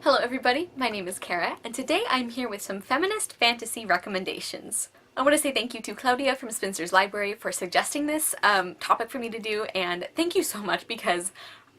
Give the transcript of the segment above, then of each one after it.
Hello everybody, my name is Kara, and today I'm here with some feminist fantasy recommendations. I want to say thank you to Claudia from Spencer's Library for suggesting this topic for me to do, and thank you so much because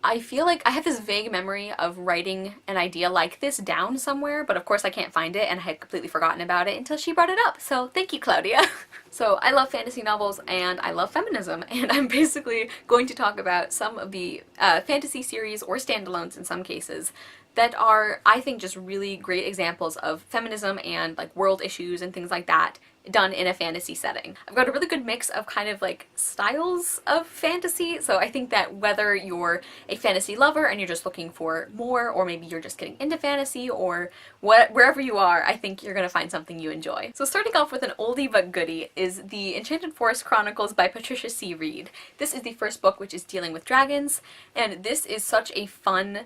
I feel like I have this vague memory of writing an idea like this down somewhere, but of course I can't find it and I had completely forgotten about it until she brought it up, so thank you, Claudia. So I love fantasy novels and I love feminism, and I'm basically going to talk about some of the fantasy series, or standalones in some cases, that are, I think, just really great examples of feminism and like world issues and things like that done in a fantasy setting. I've got a really good mix of kind of like styles of fantasy, so I think that whether you're a fantasy lover and you're just looking for more, or maybe you're just getting into fantasy, or wherever you are, I think you're gonna find something you enjoy. So starting off with an oldie but goodie is the Enchanted Forest Chronicles by Patricia C. Reed. This is the first book, which is dealing with dragons, and this is such a fun,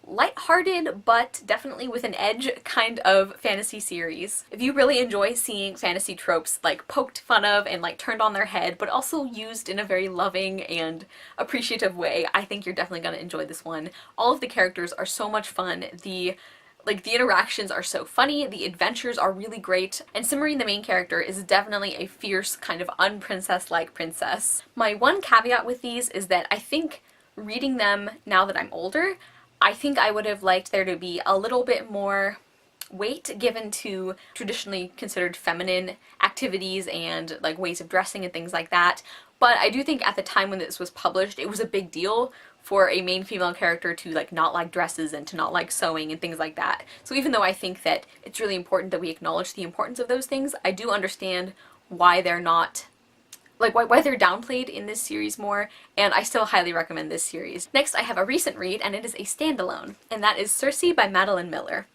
lighthearted, but definitely with an edge kind of fantasy series. If you really enjoy seeing fantasy tropes like poked fun of and like turned on their head, but also used in a very loving and appreciative way, I think you're definitely gonna enjoy this one. All of the characters are so much fun. The interactions are so funny, the adventures are really great, and Cymorine, the main character, is definitely a fierce, kind of unprincess-like princess. My one caveat with these is that I think reading them now that I'm older, I think I would have liked there to be a little bit more weight given to traditionally considered feminine activities and like ways of dressing and things like that. But I do think at the time when this was published, it was a big deal for a main female character to like not like dresses and to not like sewing and things like that. So even though I think that it's really important that we acknowledge the importance of those things, I do understand why they're not, like why they're downplayed in this series more, and I still highly recommend this series. Next, I have a recent read, and it is a standalone, and that is Circe by Madeline Miller.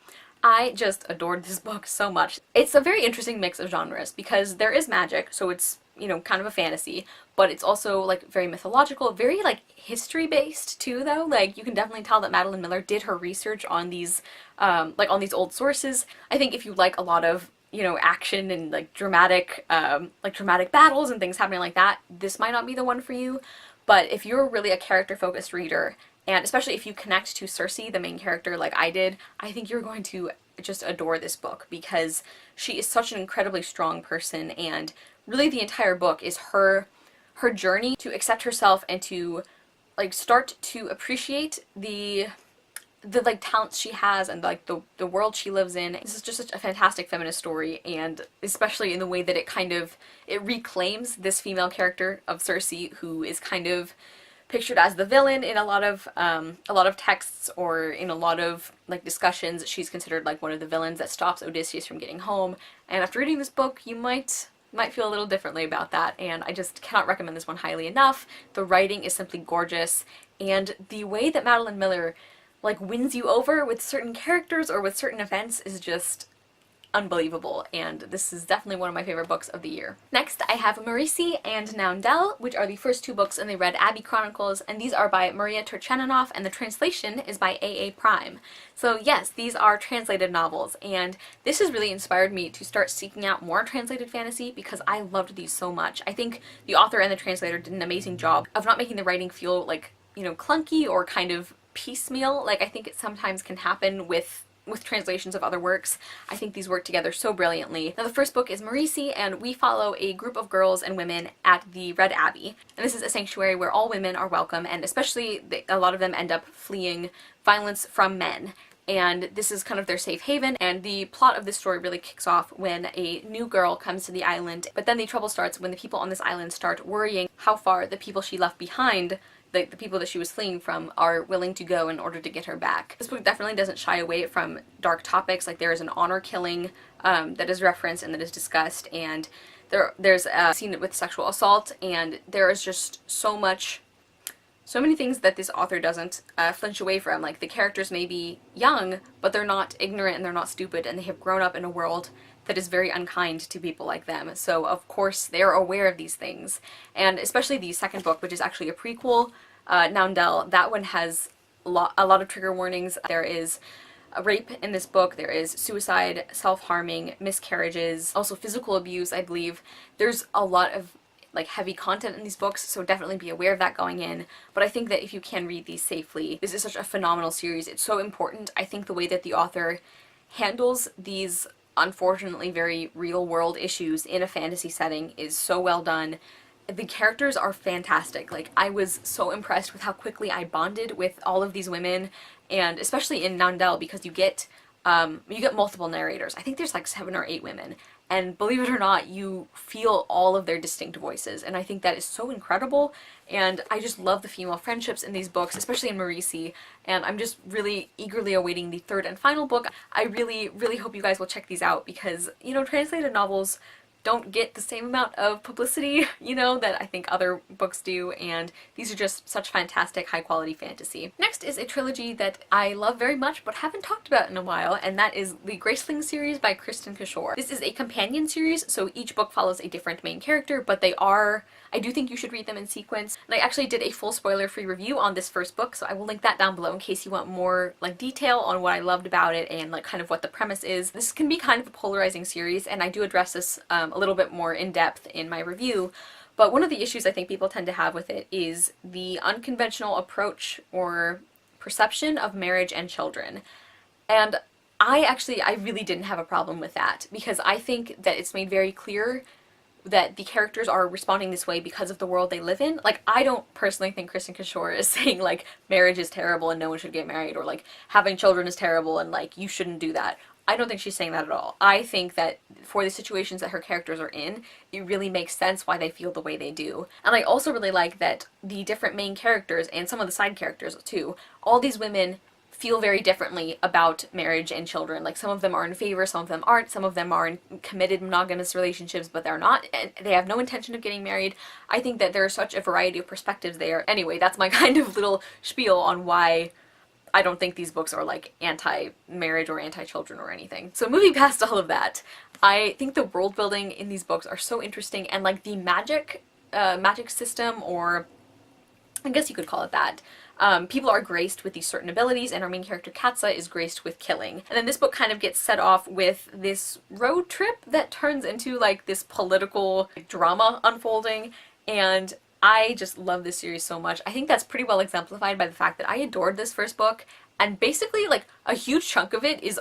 I just adored this book so much. It's a very interesting mix of genres because there is magic, so it's, you know, kind of a fantasy, but it's also like very mythological, very like history based too though. Like you can definitely tell that Madeline Miller did her research on these on these old sources. I think if you like a lot of, you know, action and like dramatic battles and things happening like that, this might not be the one for you. But if you're really a character-focused reader, and especially if you connect to Circe, the main character, like I did, I think you're going to just adore this book because she is such an incredibly strong person, and really the entire book is her journey to accept herself and to like start to appreciate the like talents she has and like the world she lives in. This is just such a fantastic feminist story, and especially in the way that it reclaims this female character of Circe, who is kind of pictured as the villain in a lot of texts, or in a lot of like discussions. She's considered like one of the villains that stops Odysseus from getting home, and after reading this book you might feel a little differently about that, and I just cannot recommend this one highly enough. The writing is simply gorgeous, and the way that Madeline Miller like wins you over with certain characters or with certain events is just unbelievable, and this is definitely one of my favorite books of the year. Next, I have Marisi and Noundel, which are the first two books in the Red Abbey Chronicles, and these are by Maria Turcheninoff, and the translation is by A.A. Prime. So yes, these are translated novels, and this has really inspired me to start seeking out more translated fantasy because I loved these so much. I think the author and the translator did an amazing job of not making the writing feel like, you know, clunky or kind of piecemeal, like I think it sometimes can happen with translations of other works. I think these work together so brilliantly. Now the first book is Marisi, and we follow a group of girls and women at the Red Abbey. And this is a sanctuary where all women are welcome, and especially a lot of them end up fleeing violence from men. And this is kind of their safe haven, and the plot of this story really kicks off when a new girl comes to the island, but then the trouble starts when the people on this island start worrying how far the people she left behind, the people that she was fleeing from, are willing to go in order to get her back. This book definitely doesn't shy away from dark topics, like there is an honor killing that is referenced and that is discussed, and there's a scene with sexual assault, and there is just so many things that this author doesn't flinch away from. Like the characters may be young, but they're not ignorant and they're not stupid, and they have grown up in a world that is very unkind to people like them. So of course they're aware of these things. And especially the second book, which is actually a prequel, Noundel, that one has a lot of trigger warnings. There is a rape in this book, there is suicide, self-harming, miscarriages, also physical abuse, I believe. There's a lot of like heavy content in these books, so definitely be aware of that going in. But I think that if you can read these safely, this is such a phenomenal series. It's so important. I think the way that the author handles these unfortunately very real world issues in a fantasy setting is so well done. The characters are fantastic. Like, I was so impressed with how quickly I bonded with all of these women, and especially in Nandel, because you get multiple narrators. I think there's like 7 or 8 women, and believe it or not, you feel all of their distinct voices, and I think that is so incredible. And I just love the female friendships in these books, especially in Marisi, and I'm just really eagerly awaiting the 3rd and final book. I really, really hope you guys will check these out because, you know, translated novels don't get the same amount of publicity, you know, that I think other books do, and these are just such fantastic high-quality fantasy. Next is a trilogy that I love very much but haven't talked about in a while, and that is the Graceling series by Kristin Cashore. This is a companion series, so each book follows a different main character, but they are, I do think you should read them in sequence. And I actually did a full spoiler-free review on this first book, so I will link that down below in case you want more like detail on what I loved about it and like kind of what the premise is. This can be kind of a polarizing series, and I do address this a little bit more in depth in my review. But one of the issues I think people tend to have with it is the unconventional approach or perception of marriage and children. And I really didn't have a problem with that, because I think that it's made very clear that the characters are responding this way because of the world they live in. Like, I don't personally think Kristin Cashore is saying, like, marriage is terrible and no one should get married, or, like, having children is terrible and, like, you shouldn't do that. I don't think she's saying that at all. I think that for the situations that her characters are in, it really makes sense why they feel the way they do. And I also really like that the different main characters, and some of the side characters too, all these women feel very differently about marriage and children. Like, some of them are in favor, some of them aren't, some of them are in committed monogamous relationships, but they're not, and they have no intention of getting married. I think that there is such a variety of perspectives there. Anyway, that's my kind of little spiel on why I don't think these books are like anti-marriage or anti-children or anything. So moving past all of that, I think the world building in these books are so interesting, and like the magic system, or I guess you could call it that. People are graced with these certain abilities, and our main character Katsa is graced with killing. And then this book kind of gets set off with this road trip that turns into like this political drama unfolding, and I just love this series so much. I think that's pretty well exemplified by the fact that I adored this first book, and basically like a huge chunk of it is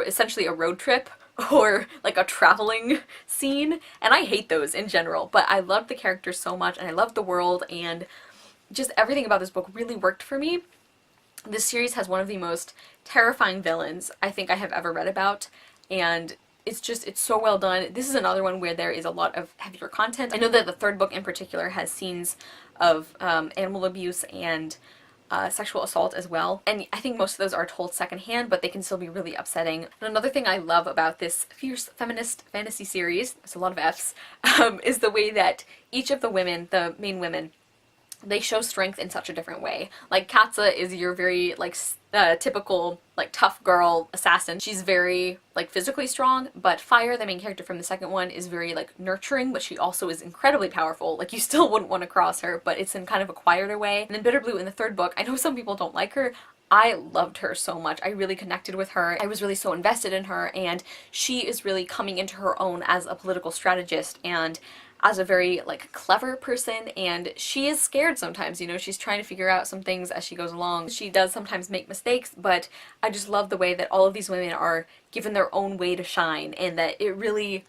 essentially a road trip or like a traveling scene, and I hate those in general, but I loved the characters so much, and I loved the world, and just everything about this book really worked for me. This series has one of the most terrifying villains I think I have ever read about, and it's so well done. This is another one where there is a lot of heavier content. I know that the 3rd book in particular has scenes of animal abuse and sexual assault as well, and I think most of those are told secondhand, but they can still be really upsetting. And another thing I love about this fierce feminist fantasy series, there's a lot of F's, is the way that each of the women, the main women, they show strength in such a different way. Like, Katsa is your very, like, typical, like, tough girl assassin. She's very, like, physically strong, but Fire, the main character from the second one, is very, like, nurturing, but she also is incredibly powerful. Like, you still wouldn't want to cross her, but it's in kind of a quieter way. And then Bitterblue in the 3rd book, I know some people don't like her. I loved her so much. I really connected with her. I was really so invested in her, and she is really coming into her own as a political strategist and as a very, like, clever person, and she is scared sometimes, you know, she's trying to figure out some things as she goes along. She does sometimes make mistakes, but I just love the way that all of these women are given their own way to shine, and that it really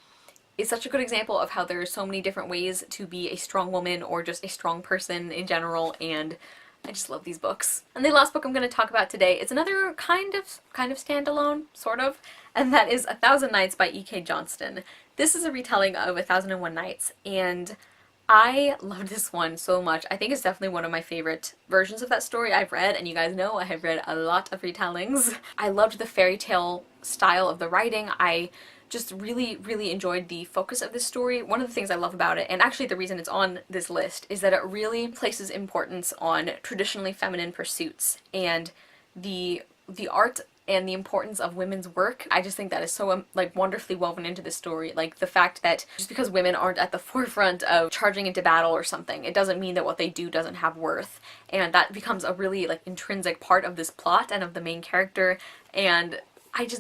is such a good example of how there are so many different ways to be a strong woman or just a strong person in general, and I just love these books. And the last book I'm going to talk about today is another kind of standalone, sort of, and that is 1,000 Nights by E.K. Johnston. This is a retelling of 1001 Nights, and I loved this one so much. I think it's definitely one of my favorite versions of that story I've read, and you guys know I have read a lot of retellings. I loved the fairy tale style of the writing. I just really, really enjoyed the focus of this story. One of the things I love about it, and actually the reason it's on this list, is that it really places importance on traditionally feminine pursuits and the art and the importance of women's work. I just think that is so like wonderfully woven into the story. Like, the fact that just because women aren't at the forefront of charging into battle or something, it doesn't mean that what they do doesn't have worth, and that becomes a really like intrinsic part of this plot and of the main character. And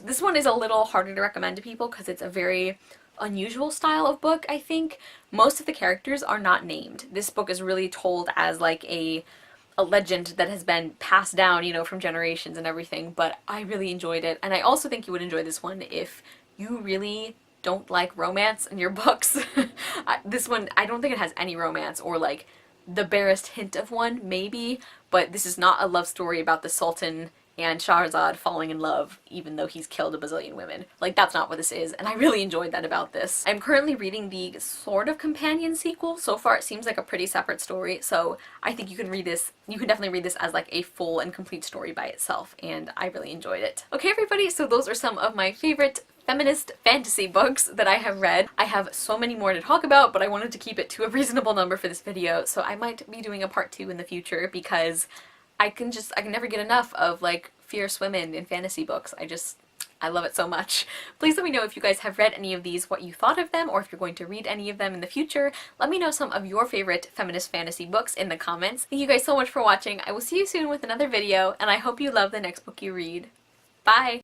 this one is a little harder to recommend to people because it's a very unusual style of book, I think. Most of the characters are not named. This book is really told as like a legend that has been passed down, you know, from generations and everything, but I really enjoyed it. And I also think you would enjoy this one if you really don't like romance in your books. This one, I don't think it has any romance or like the barest hint of one, maybe, but this is not a love story about the Sultan and Shahrazad falling in love even though he's killed a bazillion women. Like, that's not what this is, and I really enjoyed that about this. I'm currently reading the sort of companion sequel. So far it seems like a pretty separate story, so I think you can definitely read this as like a full and complete story by itself, and I really enjoyed it. Okay everybody, so those are some of my favorite feminist fantasy books that I have read. I have so many more to talk about, but I wanted to keep it to a reasonable number for this video, so I might be doing a part 2 in the future because I can never get enough of like fierce women in fantasy books. I love it so much. Please let me know if you guys have read any of these, what you thought of them, or if you're going to read any of them in the future. Let me know some of your favorite feminist fantasy books in the comments. Thank you guys so much for watching. I will see you soon with another video, and I hope you love the next book you read. Bye!